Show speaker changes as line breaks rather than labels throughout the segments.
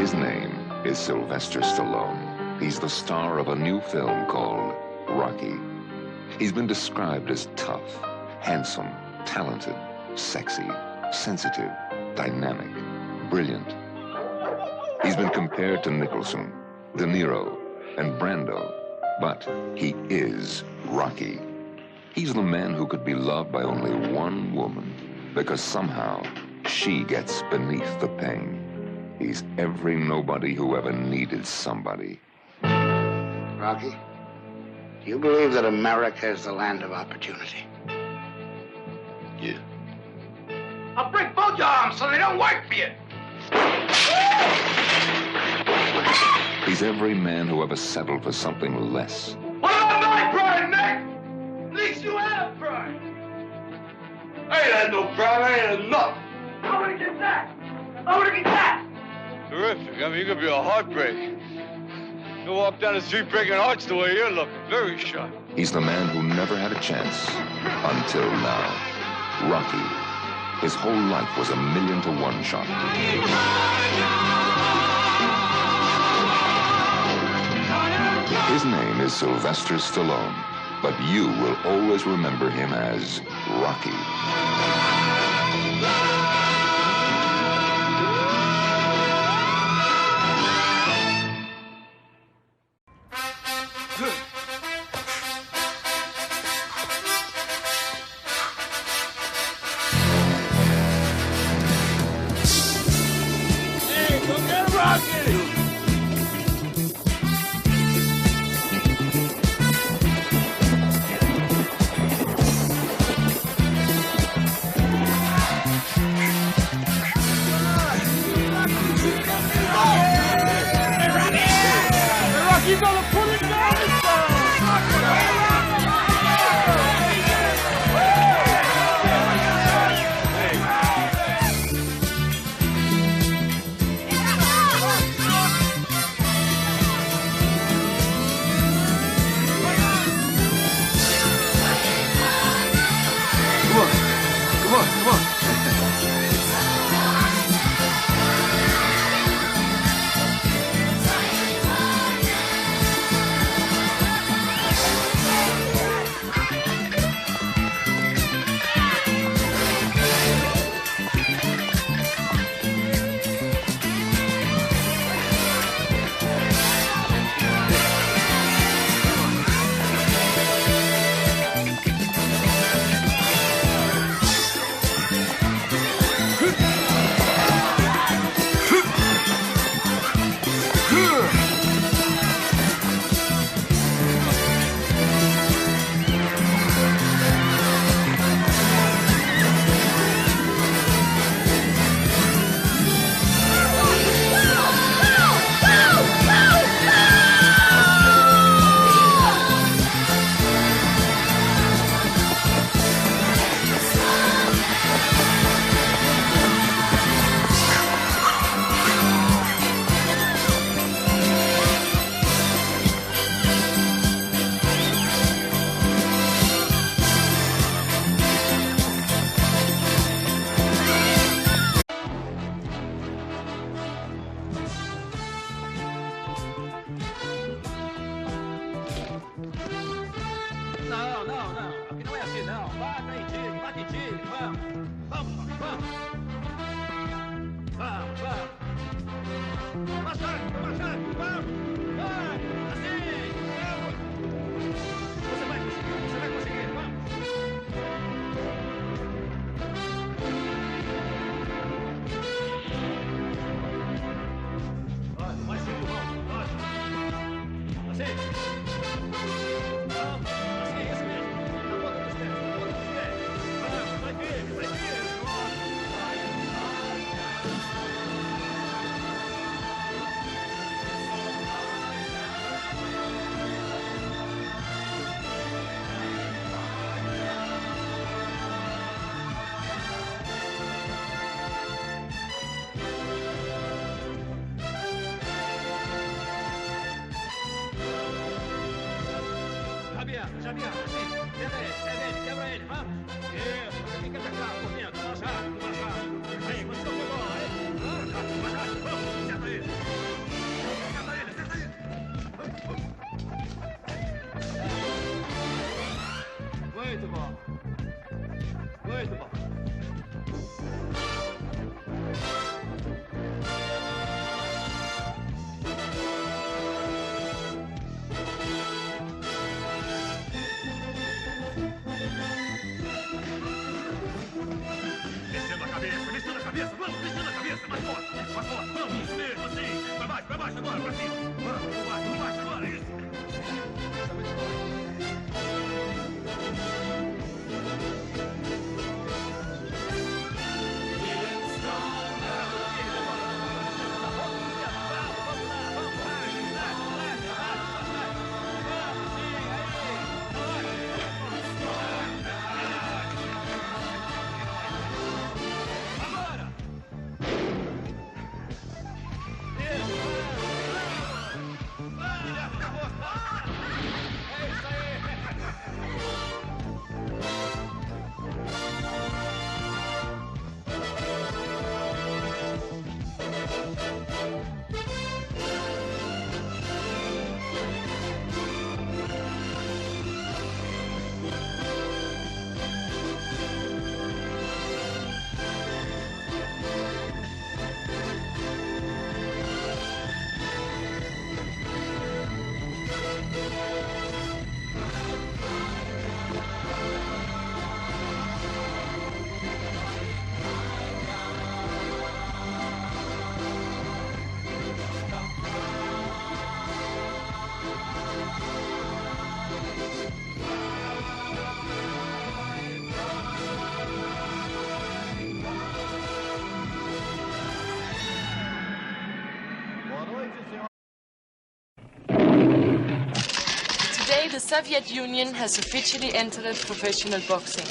His name is Sylvester Stallone. He's the star of a new film called Rocky. He's been described as tough, handsome, talented, sexy, sensitive, dynamic, brilliant. He's been compared to Nicholson, De Niro, and Brando, but he is Rocky. He's the man who could be loved by only one woman because somehow she gets beneath the pain. He's every nobody who ever needed somebody.
Rocky, do you believe that America is the land of opportunity?
Yeah.
I'll break both your arms so they don't work for you.
He's every man who ever settled for something less.
What about my pride, Nick? At least you have pride. I ain't had no pride. I ain't had nothing. I want to get that. I want to get that.
Terrific. I mean, you could be a heartbreak. You walk down the street breaking hearts the way you're looking. Very sharp.
He's the man who never had a chance until now. Rocky. His whole life was a 1,000,000-to-1 shot. His name is Sylvester Stallone, but you will always remember him as Rocky.
cabeça, vamos, descendo a cabeça, mais forte, vamos, isso mesmo, assim, pra baixo agora, pra cima, vamos, por baixo agora, isso.
The Soviet Union has officially entered professional boxing.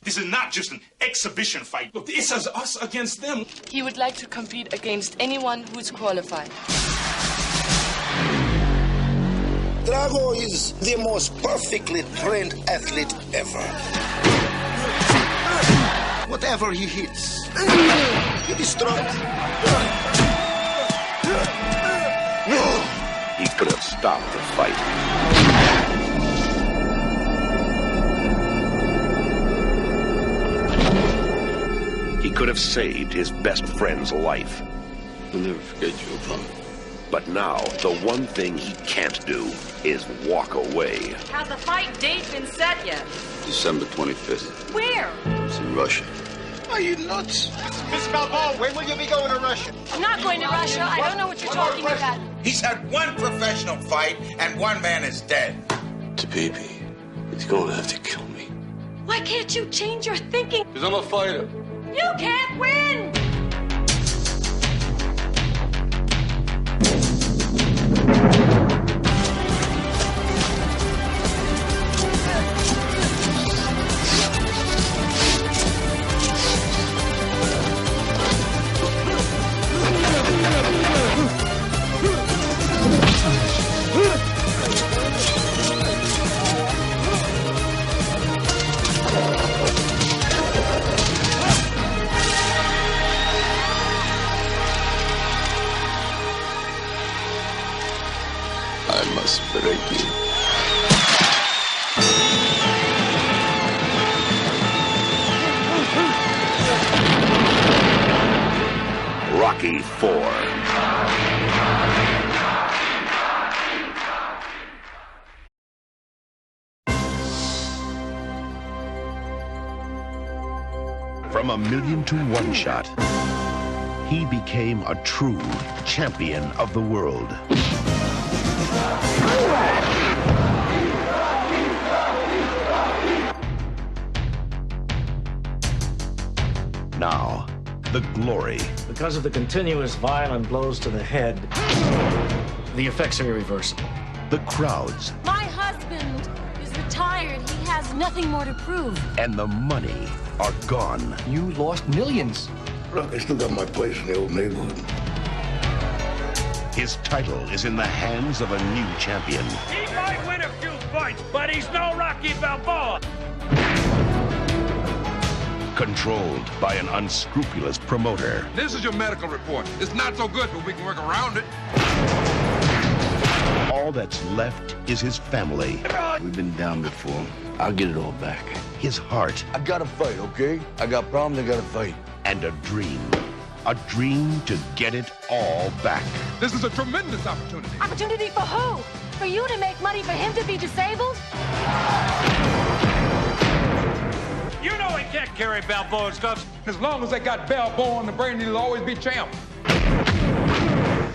This is not just an exhibition fight. Look, this is us against them.
He would like to compete against anyone who's qualified.
Drago is the most perfectly trained athlete ever. Whatever he hits, he destroys.
He could have stopped the fight. He could have saved his best friend's life.
I'll never forget you, Apollo.
But now, the one thing he can't do is walk away.
Has the fight date been set yet?
December 25th.
Where?
It's in Russia.
Are you nuts?
Miss Balboa, when will you be going to Russia?
I'm not going to Russia. I don't know what you're talking about.
He's had one professional fight, and one man is dead.
Tabibi, he's going to have to kill me.
Why can't you change your thinking?
Because I'm a fighter.
You can't win!
I must break you.
Rocky IV.
From a million to one shot, he became a true champion of the world. Now, the glory.
Because of the continuous violent blows to the head, the effects are irreversible.
The crowds.
My husband is retired. He has nothing more to prove.
And the money are gone.
You lost millions.
Look, I still got my place in the old neighborhood.
His title is in the hands of a new champion.
He might win a few fights, but he's no Rocky Balboa.
Controlled by an unscrupulous promoter.
This is your medical report. It's not so good, but we can work around it.
All that's left is his family.
We've been down before. I'll get it all back.
His heart.
I gotta fight, okay? I got problems, I gotta fight.
And a dream. A dream to get it all back.
This is a tremendous opportunity.
Opportunity for who? For you to make money for him to be disabled?
You know he can't carry Balboa's guns. As long as they got Balboa on the brain, he'll always be champ.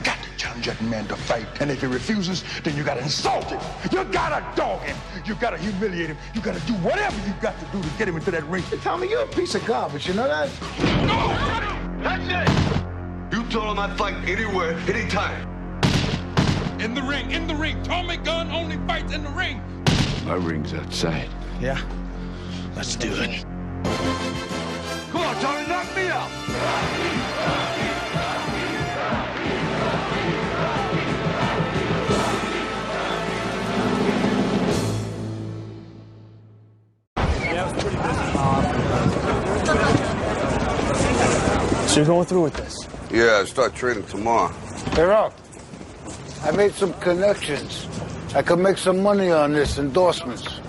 Got to challenge that man to fight. And if he refuses, then you got to insult him. You got to dog him. You got to humiliate him. You got to do whatever you got to do to get him into that ring.
Hey, Tommy, you're a piece of garbage. You know that?
No! That's it!
You told him I'd fight anywhere, anytime.
In the ring, in the ring. Tommy Gunn only fights in the ring.
My ring's outside.
Yeah. Let's do it.
Come on, Tommy, knock me out.
So you're going through with this?
Yeah, I start training tomorrow.
Hey, Rock. I made some connections. I could make some money on this, endorsements.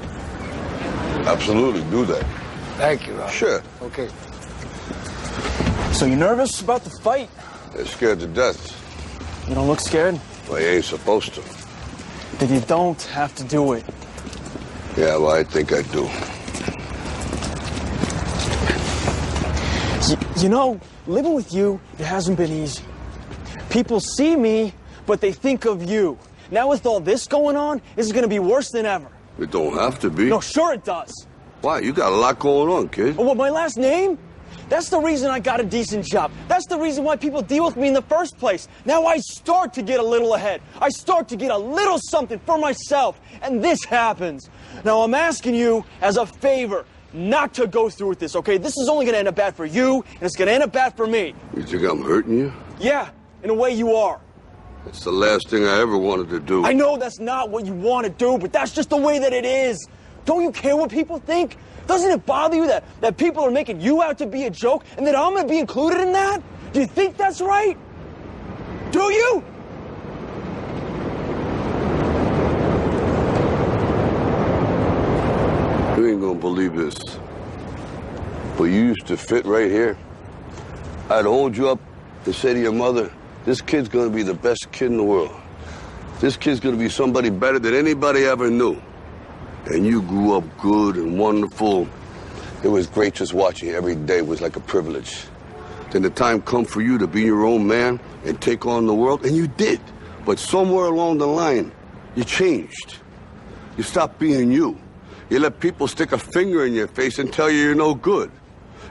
Absolutely, do that.
Thank you, Rock.
Sure.
Okay.
So you nervous about the fight?
They're scared to death.
You don't look scared?
Well, you ain't supposed to.
Then you don't have to do it.
Yeah, well, I think I do.
You know, living with you, it hasn't been easy. People see me, but they think of you. Now with all this going on, this is going to be worse than ever.
It don't have to be.
No, sure it does.
Why? You got a lot going on, kid.
Oh, what, my last name? That's the reason I got a decent job. That's the reason why people deal with me in the first place. Now I start to get a little ahead. I start to get a little something for myself. And this happens. Now I'm asking you as a favor not to go through with this, okay? This is only going to end up bad for you, and it's going to end up bad for me.
You think I'm hurting you?
Yeah, in a way you are.
It's the last thing I ever wanted to do.
I know that's not what you want to do, but that's just the way that it is. Don't you care what people think? Doesn't it bother you that people are making you out to be a joke and that I'm going to be included in that? Do you think that's right? Do you?
You ain't gonna believe this, but you used to fit right here. I'd hold you up and say to your mother, this kid's gonna be the best kid in the world. This kid's gonna be somebody better than anybody ever knew. And you grew up good and wonderful. It was great just watching you every day. It was like a privilege. Then the time come for you to be your own man and take on the world, and you did. But somewhere along the line, you changed. You stopped being you. You let people stick a finger in your face and tell you you're no good.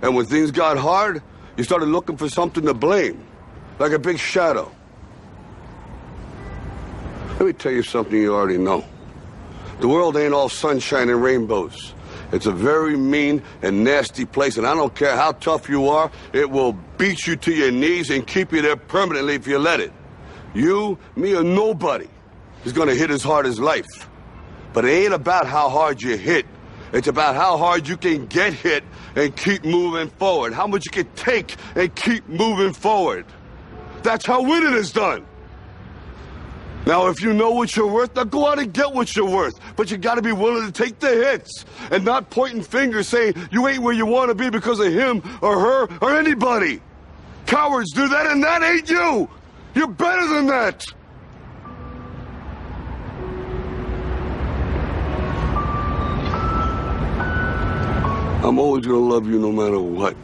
And when things got hard, you started looking for something to blame, like a big shadow. Let me tell you something you already know. The world ain't all sunshine and rainbows. It's a very mean and nasty place, and I don't care how tough you are, it will beat you to your knees and keep you there permanently if you let it. You, me, or nobody is gonna hit as hard as life. But it ain't about how hard you hit. It's about how hard you can get hit and keep moving forward. How much you can take and keep moving forward. That's how winning is done. Now, if you know what you're worth, now go out and get what you're worth. But you gotta be willing to take the hits and not pointing fingers saying you ain't where you want to be because of him or her or anybody. Cowards do that, and that ain't you. You're better than that. I'm always gonna love you no matter what.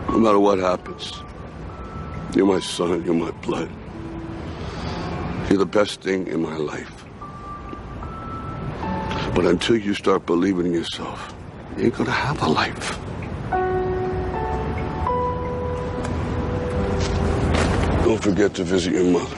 No matter what happens. You're my son, you're my blood. You're the best thing in my life. But until you start believing in yourself, you ain't gonna have a life. Don't forget to visit your mother.